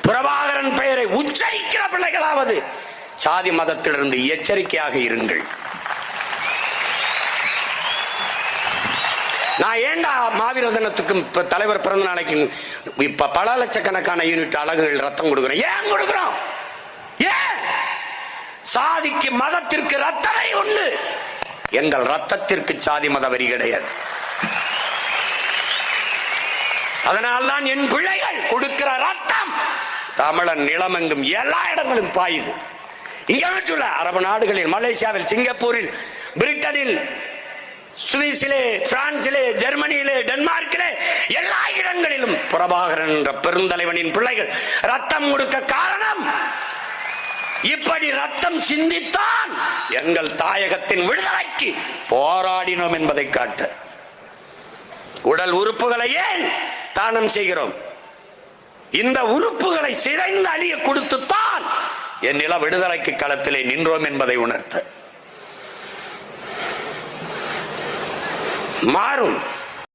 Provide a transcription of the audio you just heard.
பிரபாகரன் பெயரை உச்சரிக்கிற பிள்ளைகளாவது சாதி மதத்திலிருந்து எச்சரிக்கையாக இருங்கள். நான் ஏண்டா மாவீர தினத்துக்கும் தலைவர் பிறந்த நாளைக்கு இப்ப பல லட்சக்கணக்கான யூனிட் அலகுகள் ரத்தம் கொடுக்கிறோம்? ஏன் கொடுக்கிறோம்? ஏன்? சாதிக்கு மதத்திற்கு ரத்தமே உண்டு, எங்கள் ரத்தத்திற்கு சாதி மத வரி கிடையாது. அதனால்தான் என் பிள்ளைகள் கொடுக்கிற ரத்தம் தமிழன் நிலமெங்கும் எல்லா இடங்களும் பாயுது. இங்க மட்டும் அரபு நாடுகளில், மலேசியாவில், சிங்கப்பூரில், பிரிட்டனில், சுவிஸிலே, பிரான்சிலே, ஜெர்மனியிலே, டென்மார்க்கிலே, எல்லா இடங்களிலும் பிரபாகரன் என்ற பெருந்தலைவனின் பிள்ளைகள் ரத்தம் கொடுக்க காரணம் இப்படி ரத்தம் சிந்தித்தான் எங்கள் தாயகத்தின் விடுதலைக்கு போராடினோம் என்பதை காட்ட. உடல் உறுப்புகளை ஏன் தானம் செய்கிறோம்? இந்த உறுப்புகளை சிதைந்து அழிய கொடுத்துத்தான் என் நில விடுதலைக்கு களத்திலே நின்றோம் என்பதை உணர்த்த. மாறும்.